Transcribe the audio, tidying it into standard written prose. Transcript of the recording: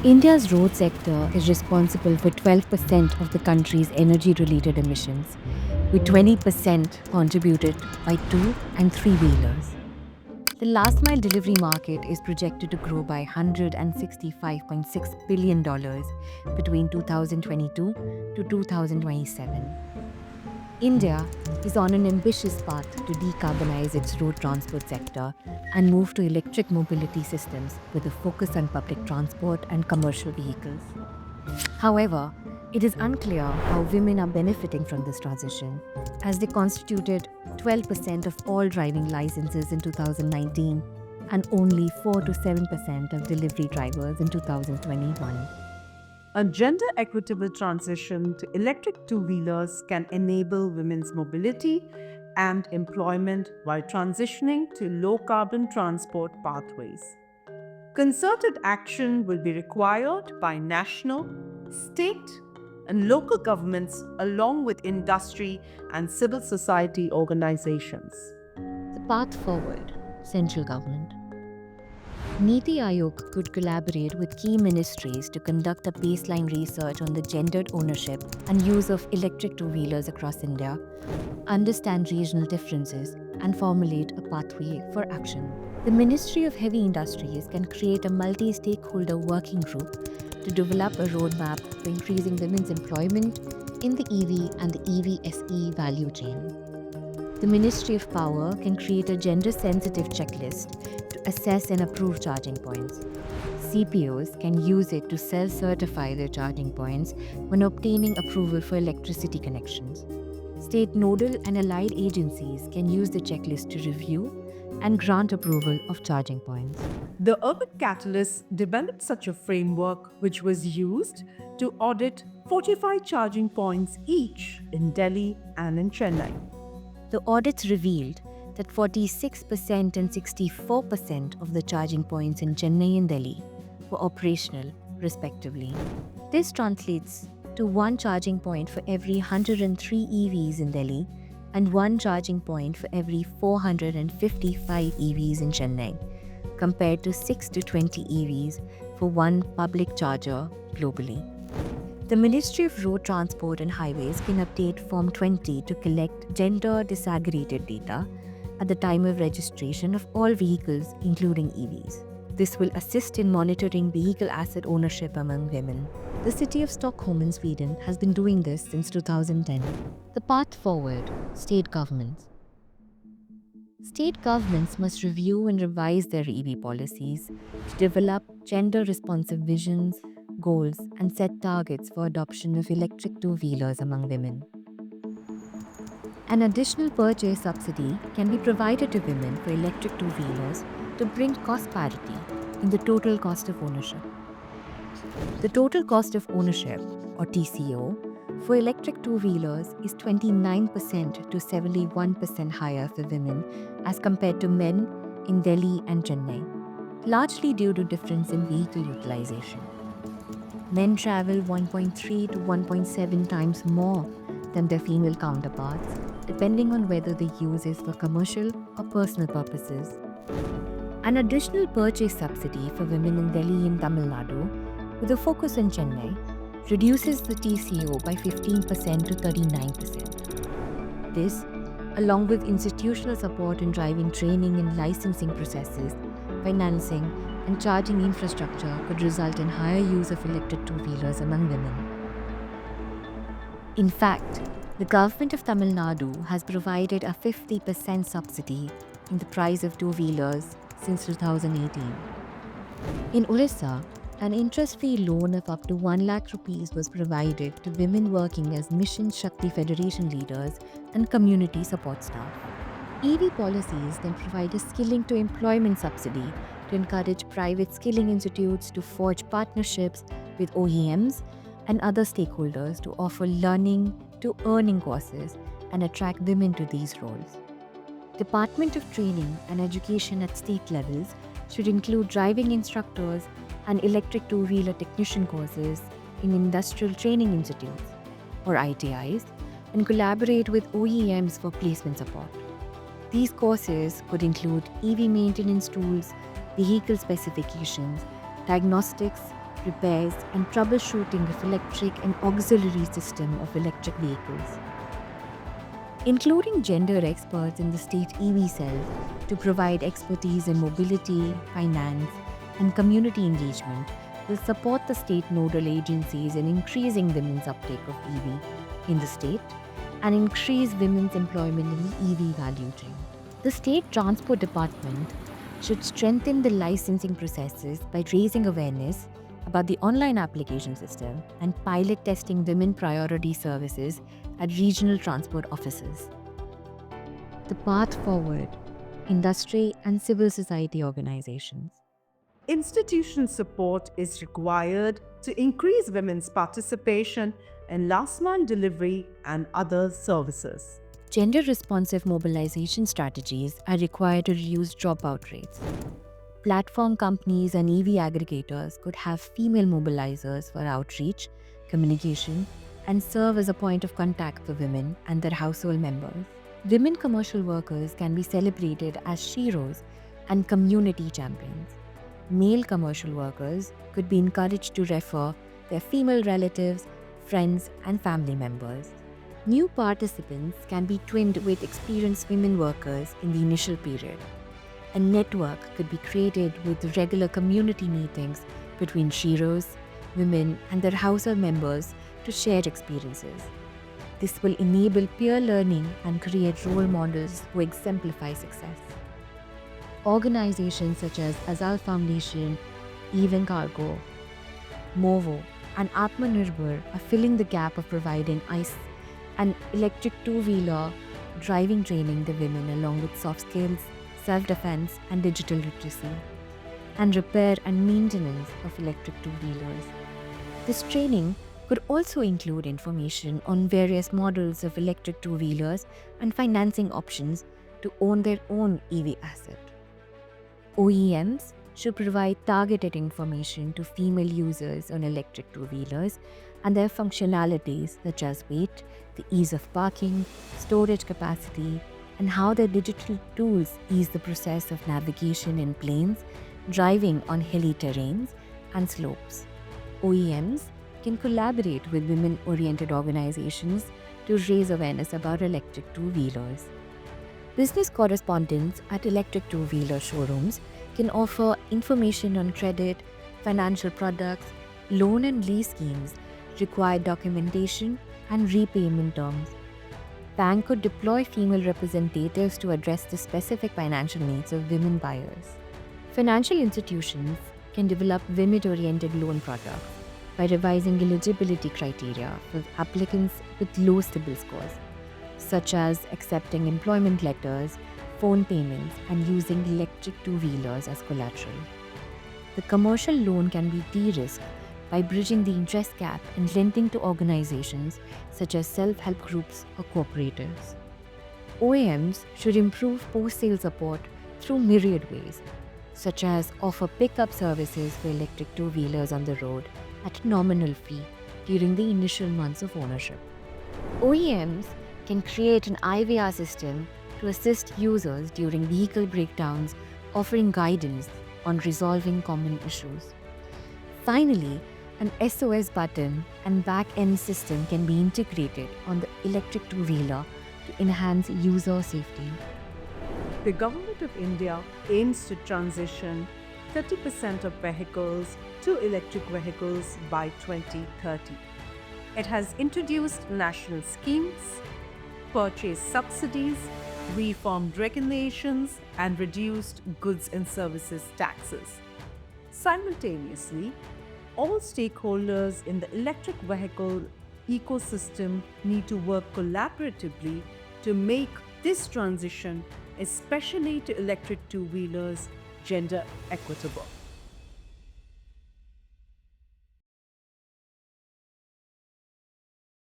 India's road sector is responsible for 12% of the country's energy related emissions, with 20% contributed by two and three wheelers. The last mile delivery market is projected to grow by $165.6 billion between 2022 to 2027. India is on an ambitious path to decarbonize its road transport sector and move to electric mobility systems with a focus on public transport and commercial vehicles. However, it is unclear how women are benefiting from this transition, as they constituted 12% of all driving licenses in 2019 and only 4 to 7% of delivery drivers in 2021. A gender equitable transition to electric two wheelers can enable women's mobility and employment while transitioning to low carbon transport pathways. Concerted action will be required by national, state, and local governments along with industry and civil society organizations. The path forward, central government. Niti Aayog could collaborate with key ministries to conduct a baseline research on the gendered ownership and use of electric two-wheelers across India, understand regional differences, and formulate a pathway for action. The Ministry of Heavy Industries can create a multi-stakeholder working group to develop a roadmap for increasing women's employment in the EV and the EVSE value chain. The Ministry of Power can create a gender-sensitive checklist to assess and approve charging points. CPOs can use it to self-certify their charging points when obtaining approval for electricity connections. State nodal and allied agencies can use the checklist to review and grant approval of charging points. The Urban Catalyst developed such a framework which was used to audit 45 charging points each in Delhi and in Chennai. The audits revealed that 46% and 64% of the charging points in Chennai and Delhi were operational, respectively. This translates to one charging point for every 103 EVs in Delhi and one charging point for every 455 EVs in Chennai, compared to 6 to 20 EVs for one public charger globally. The Ministry of Road Transport and Highways can update Form 20 to collect gender disaggregated data at the time of registration of all vehicles, including EVs. This will assist in monitoring vehicle asset ownership among women. The city of Stockholm in Sweden has been doing this since 2010. The path forward, state governments. State governments must review and revise their EV policies to develop gender-responsive visions, goals, and set targets for adoption of electric two-wheelers among women. An additional purchase subsidy can be provided to women for electric two-wheelers to bring cost parity in the total cost of ownership. The total cost of ownership, or TCO, for electric two-wheelers is 29% to 71% higher for women as compared to men in Delhi and Chennai, largely due to difference in vehicle utilization. Men travel 1.3 to 1.7 times more than their female counterparts, depending on whether the use is for commercial or personal purposes. An additional purchase subsidy for women in Delhi and Tamil Nadu, with a focus on Chennai, reduces the TCO by 15% to 39%. This, along with institutional support in driving training and licensing processes, financing, and charging infrastructure, could result in higher use of electric two-wheelers among women. In fact, the government of Tamil Nadu has provided a 50% subsidy in the price of two-wheelers since 2018. In Orissa, an interest-free loan of up to 1 lakh rupees was provided to women working as Mission Shakti Federation leaders and community support staff. EV policies then provide a skilling to employment subsidy to encourage private skilling institutes to forge partnerships with OEMs and other stakeholders to offer learning to earning courses and attract women to these roles. Department of Training and Education at state levels should include driving instructors and electric two-wheeler technician courses in industrial training institutes, or ITIs, and collaborate with OEMs for placement support. These courses could include EV maintenance tools, vehicle specifications, diagnostics, repairs, and troubleshooting of electric and auxiliary system of electric vehicles. Including gender experts in the state EV cell to provide expertise in mobility, finance, and community engagement will support the state nodal agencies in increasing women's uptake of EV in the state and increase women's employment in the EV value chain. The State Transport Department should strengthen the licensing processes by raising awareness about the online application system and pilot testing women priority services at regional transport offices. The path forward: industry and civil society organizations. Institutional support is required to increase women's participation in last mile delivery and other services. Gender responsive mobilization strategies are required to reduce dropout rates. Platform companies and EV aggregators could have female mobilizers for outreach, communication, and serve as a point of contact for women and their household members. Women commercial workers can be celebrated as sheroes and community champions. Male commercial workers could be encouraged to refer their female relatives, friends, and family members. New participants can be twinned with experienced women workers in the initial period. A network could be created with regular community meetings between sheroes, women, and their household members to share experiences. This will enable peer learning and create role models who exemplify success. Organizations such as Azal Foundation, Even Cargo, Movo, and Atmanirbhar are filling the gap of providing ICE and electric two-wheeler driving training to women along with soft skills, self-defense, and digital literacy, and repair and maintenance of electric two-wheelers. This training could also include information on various models of electric two-wheelers and financing options to own their own EV asset. OEMs should provide targeted information to female users on electric two-wheelers and their functionalities such as weight, the ease of parking, storage capacity, and how their digital tools ease the process of navigation in plains, driving on hilly terrains, and slopes. OEMs can collaborate with women-oriented organizations to raise awareness about electric two-wheelers. Business correspondents at electric two-wheeler showrooms can offer information on credit, financial products, loan and lease schemes, required documentation, and repayment terms. Bank could deploy female representatives to address the specific financial needs of women buyers. Financial institutions can develop women-oriented loan products by revising eligibility criteria for applicants with low CIBIL scores, such as accepting employment letters, phone payments, and using electric two-wheelers as collateral. The commercial loan can be de-risked by bridging the interest gap and lending to organizations such as self-help groups or cooperatives. OEMs should improve post-sale support through myriad ways, such as offer pickup services for electric two-wheelers on the road at a nominal fee during the initial months of ownership. OEMs can create an IVR system to assist users during vehicle breakdowns, offering guidance on resolving common issues. Finally, an SOS button and back-end system can be integrated on the electric two-wheeler to enhance user safety. The Government of India aims to transition 30% of vehicles to electric vehicles by 2030. It has introduced national schemes, purchased subsidies, reformed regulations, and reduced goods and services taxes. Simultaneously, all stakeholders in the electric vehicle ecosystem need to work collaboratively to make this transition, especially to electric two-wheelers, gender equitable.